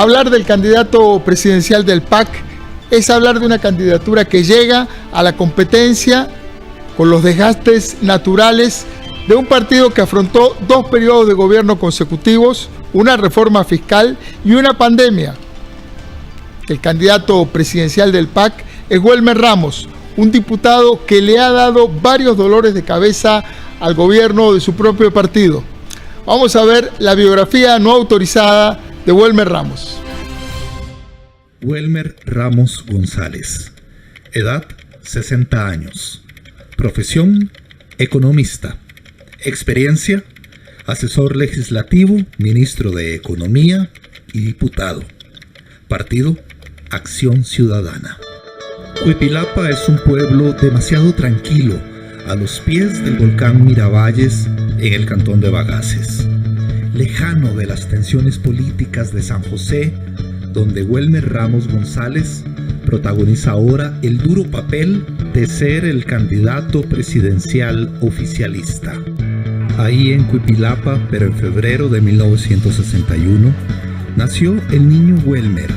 Hablar del candidato presidencial del PAC es hablar de una candidatura que llega a la competencia con los desgastes naturales de un partido que afrontó 2 periodos de gobierno consecutivos, una reforma fiscal y una pandemia. El candidato presidencial del PAC es Welmer Ramos, un diputado que le ha dado varios dolores de cabeza al gobierno de su propio partido. Vamos a ver la biografía no autorizada de Welmer Ramos. Welmer Ramos González. Edad, 60 años. Profesión, economista. Experiencia, asesor legislativo, ministro de Economía y diputado. Partido, Acción Ciudadana. Huipilapa es un pueblo demasiado tranquilo, a los pies del volcán Miravalles, en el cantón de Bagaces. Lejano de las tensiones políticas de San José, donde Welmer Ramos González protagoniza ahora el duro papel de ser el candidato presidencial oficialista. Ahí en Huipilapa, pero en febrero de 1961, nació el niño Welmer,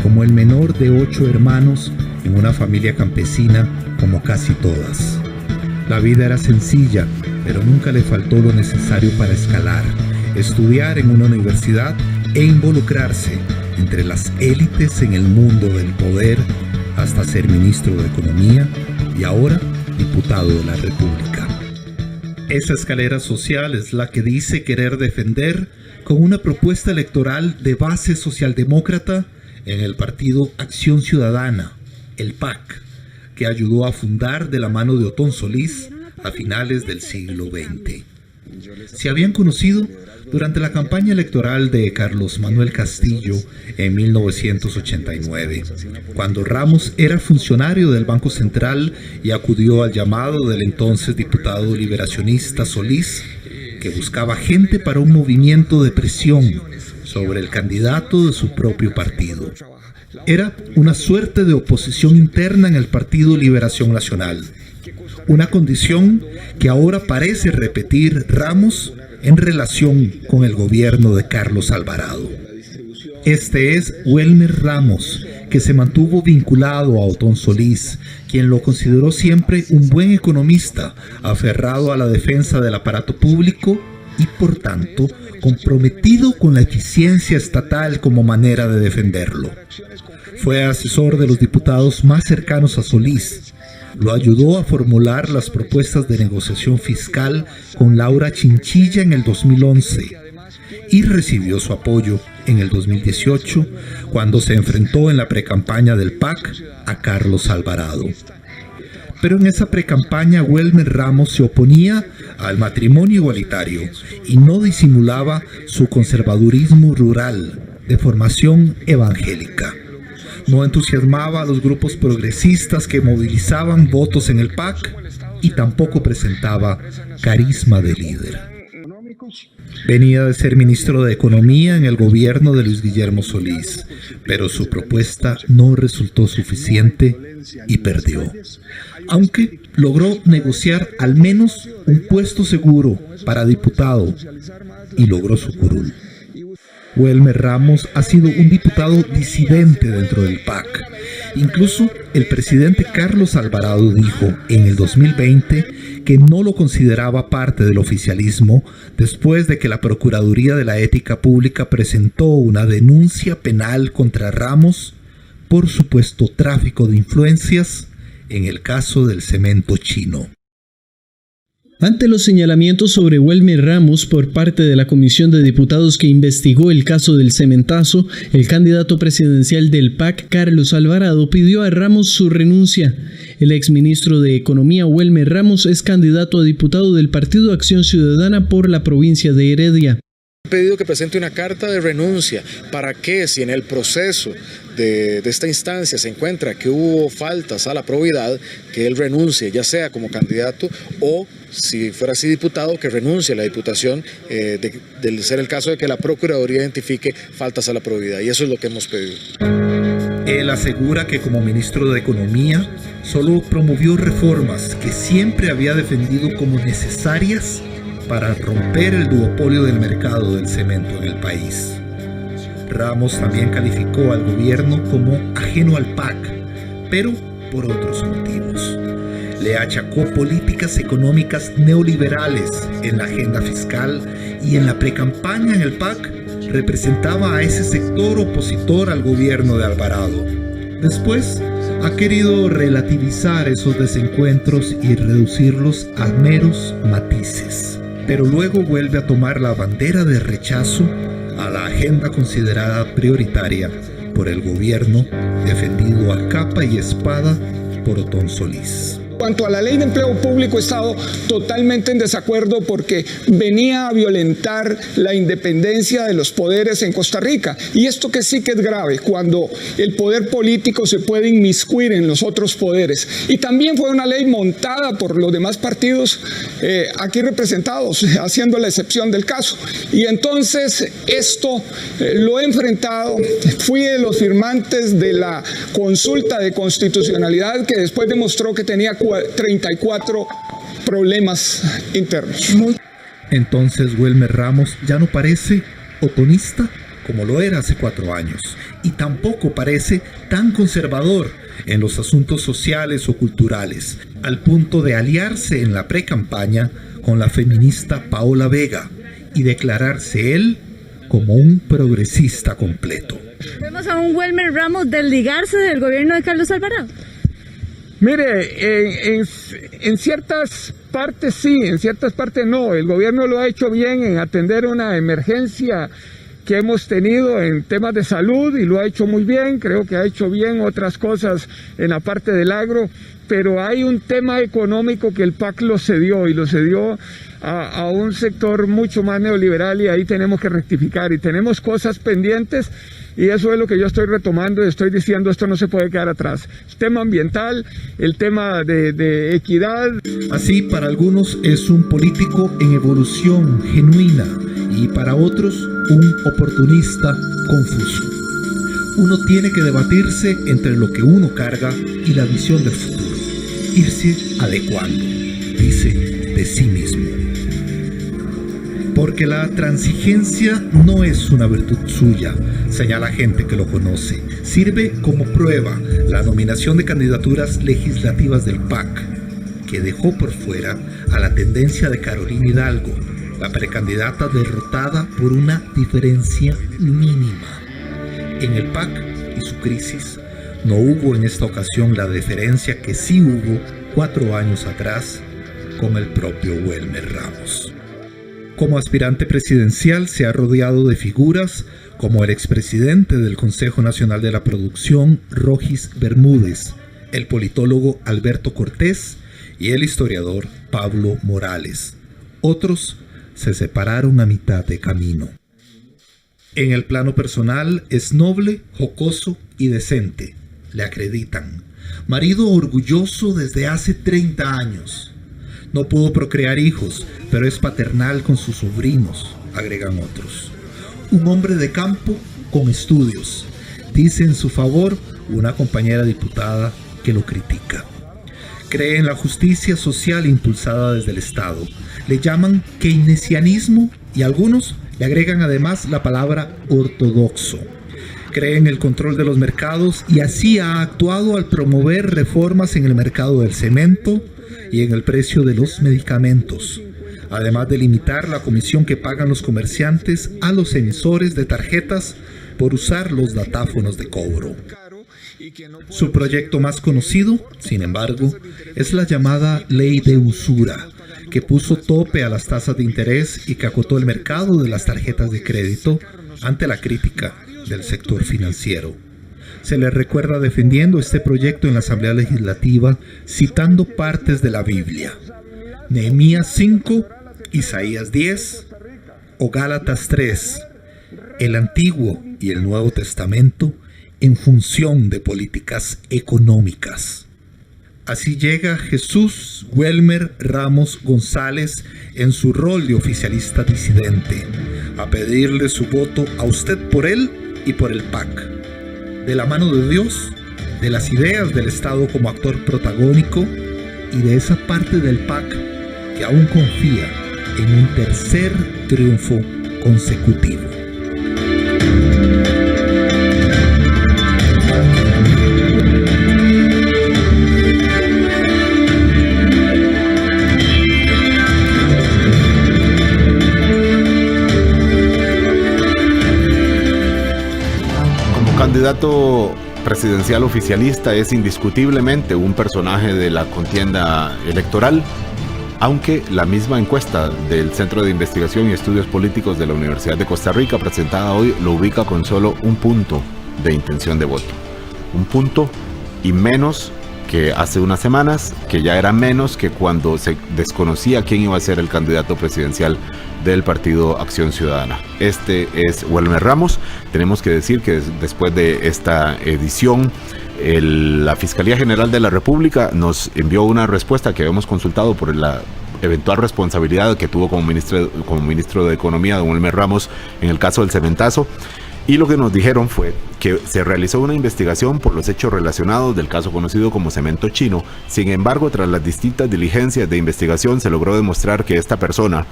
como el menor de 8 hermanos en una familia campesina como casi todas. La vida era sencilla, pero nunca le faltó lo necesario para escalar, estudiar en una universidad e involucrarse entre las élites en el mundo del poder hasta ser ministro de Economía y ahora diputado de la República. Esa escalera social es la que dice querer defender con una propuesta electoral de base socialdemócrata en el partido Acción Ciudadana, el PAC, que ayudó a fundar de la mano de Otón Solís a finales del siglo XX. Se habían conocido durante la campaña electoral de Carlos Manuel Castillo en 1989, cuando Ramos era funcionario del Banco Central y acudió al llamado del entonces diputado liberacionista Solís, que buscaba gente para un movimiento de presión sobre el candidato de su propio partido. Era una suerte de oposición interna en el Partido Liberación Nacional, una condición que ahora parece repetir Ramos en relación con el gobierno de Carlos Alvarado. Este es Welmer Ramos, que se mantuvo vinculado a Otón Solís, quien lo consideró siempre un buen economista, aferrado a la defensa del aparato público y, por tanto, comprometido con la eficiencia estatal como manera de defenderlo. Fue asesor de los diputados más cercanos a Solís. Lo ayudó a formular las propuestas de negociación fiscal con Laura Chinchilla en el 2011 y recibió su apoyo en el 2018 cuando se enfrentó en la precampaña del PAC a Carlos Alvarado. Pero en esa precampaña Welmer Ramos se oponía al matrimonio igualitario y no disimulaba su conservadurismo rural de formación evangélica. No entusiasmaba a los grupos progresistas que movilizaban votos en el PAC y tampoco presentaba carisma de líder. Venía de ser ministro de Economía en el gobierno de Luis Guillermo Solís, pero su propuesta no resultó suficiente y perdió. Aunque logró negociar al menos un puesto seguro para diputado y logró su curul. Welmer Ramos ha sido un diputado disidente dentro del PAC. Incluso el presidente Carlos Alvarado dijo en el 2020 que no lo consideraba parte del oficialismo después de que la Procuraduría de la Ética Pública presentó una denuncia penal contra Ramos por supuesto tráfico de influencias en el caso del cemento chino. Ante los señalamientos sobre Welmer Ramos por parte de la Comisión de Diputados que investigó el caso del cementazo, el candidato presidencial del PAC, Carlos Alvarado, pidió a Ramos su renuncia. El exministro de Economía, Welmer Ramos, es candidato a diputado del Partido Acción Ciudadana por la provincia de Heredia. He pedido que presente una carta de renuncia para que, si en el proceso de esta instancia se encuentra que hubo faltas a la probidad, que él renuncie, ya sea como candidato o, si fuera así diputado, que renuncie a la diputación, de ser el caso de que la Procuraduría identifique faltas a la probidad. Y eso es lo que hemos pedido. Él asegura que como ministro de Economía solo promovió reformas que siempre había defendido como necesarias para romper el duopolio del mercado del cemento en el país. Ramos también calificó al gobierno como ajeno al PAC, pero por otros motivos. Le achacó políticas económicas neoliberales en la agenda fiscal y en la precampaña en el PAC representaba a ese sector opositor al gobierno de Alvarado. Después ha querido relativizar esos desencuentros y reducirlos a meros matices, pero luego vuelve a tomar la bandera de rechazo a la agenda considerada prioritaria por el gobierno, defendido a capa y espada por Otón Solís. En cuanto a la ley de empleo público, he estado totalmente en desacuerdo porque venía a violentar la independencia de los poderes en Costa Rica. Y esto que sí que es grave, cuando el poder político se puede inmiscuir en los otros poderes. Y también fue una ley montada por los demás partidos aquí representados, haciendo la excepción del caso. Y entonces esto lo he enfrentado. Fui de los firmantes de la consulta de constitucionalidad que después demostró que tenía 34 problemas internos. Entonces Welmer Ramos ya no parece otonista como lo era hace 4 años y tampoco parece tan conservador en los asuntos sociales o culturales, al punto de aliarse en la precampaña con la feminista Paola Vega y declararse él como un progresista completo. ¿Vemos a un Welmer Ramos desligarse del gobierno de Carlos Alvarado? Mire, en ciertas partes sí, en ciertas partes no. El gobierno lo ha hecho bien en atender una emergencia que hemos tenido en temas de salud y lo ha hecho muy bien. Creo que ha hecho bien otras cosas en la parte del agro, pero hay un tema económico que el PAC lo cedió y lo cedió a un sector mucho más neoliberal y ahí tenemos que rectificar y tenemos cosas pendientes. Y eso es lo que yo estoy retomando y estoy diciendo, esto no se puede quedar atrás. El tema ambiental, el tema de equidad. Así, para algunos es un político en evolución genuina y para otros un oportunista confuso. Uno tiene que debatirse entre lo que uno carga y la visión del futuro. Irse adecuando, dice de sí mismo. Porque la transigencia no es una virtud suya, señala gente que lo conoce. Sirve como prueba la nominación de candidaturas legislativas del PAC, que dejó por fuera a la tendencia de Carolina Hidalgo, la precandidata derrotada por una diferencia mínima. En el PAC y su crisis no hubo en esta ocasión la deferencia que sí hubo 4 años atrás con el propio Welmer Ramos. Como aspirante presidencial se ha rodeado de figuras como el expresidente del Consejo Nacional de la Producción, Rogis Bermúdez, el politólogo Alberto Cortés y el historiador Pablo Morales. Otros se separaron a mitad de camino. En el plano personal es noble, jocoso y decente, le acreditan. Marido orgulloso desde hace 30 años. No pudo procrear hijos, pero es paternal con sus sobrinos, agregan otros. Un hombre de campo con estudios, dice en su favor una compañera diputada que lo critica. Cree en la justicia social impulsada desde el Estado. Le llaman keynesianismo y algunos le agregan además la palabra ortodoxo. Cree en el control de los mercados y así ha actuado al promover reformas en el mercado del cemento y en el precio de los medicamentos, además de limitar la comisión que pagan los comerciantes a los emisores de tarjetas por usar los datáfonos de cobro. Su proyecto más conocido, sin embargo, es la llamada Ley de Usura, que puso tope a las tasas de interés y que acotó el mercado de las tarjetas de crédito ante la crítica del sector financiero. Se le recuerda defendiendo este proyecto en la Asamblea Legislativa citando partes de la Biblia, Nehemías 5, Isaías 10 o Gálatas 3, el Antiguo y el Nuevo Testamento en función de políticas económicas. Así llega Jesús Welmer Ramos González en su rol de oficialista disidente a pedirle su voto a usted por él y por el PAC. De la mano de Dios, de las ideas del Estado como actor protagónico y de esa parte del PAC que aún confía en un tercer triunfo consecutivo. candidato presidencial oficialista es indiscutiblemente un personaje de la contienda electoral, aunque la misma encuesta del Centro de Investigación y Estudios Políticos de la Universidad de Costa Rica presentada hoy lo ubica con solo un punto de intención de voto. Un punto y menos que hace unas semanas, que ya era menos que cuando se desconocía quién iba a ser el candidato presidencial del Partido Acción Ciudadana. Este es Welmer Ramos. Tenemos que decir que después de esta edición, la Fiscalía General de la República nos envió una respuesta que habíamos consultado por la eventual responsabilidad que tuvo como ministro de Economía, don Welmer Ramos, en el caso del cementazo. Y lo que nos dijeron fue que se realizó una investigación por los hechos relacionados del caso conocido como Cemento Chino. Sin embargo, tras las distintas diligencias de investigación, se logró demostrar que esta persona,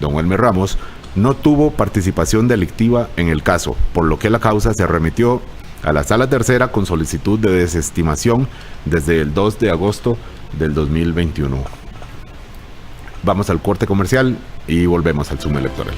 don Welmer Ramos, no tuvo participación delictiva en el caso, por lo que la causa se remitió a la Sala Tercera con solicitud de desestimación desde el 2 de agosto del 2021. Vamos al corte comercial y volvemos al Zoom electoral.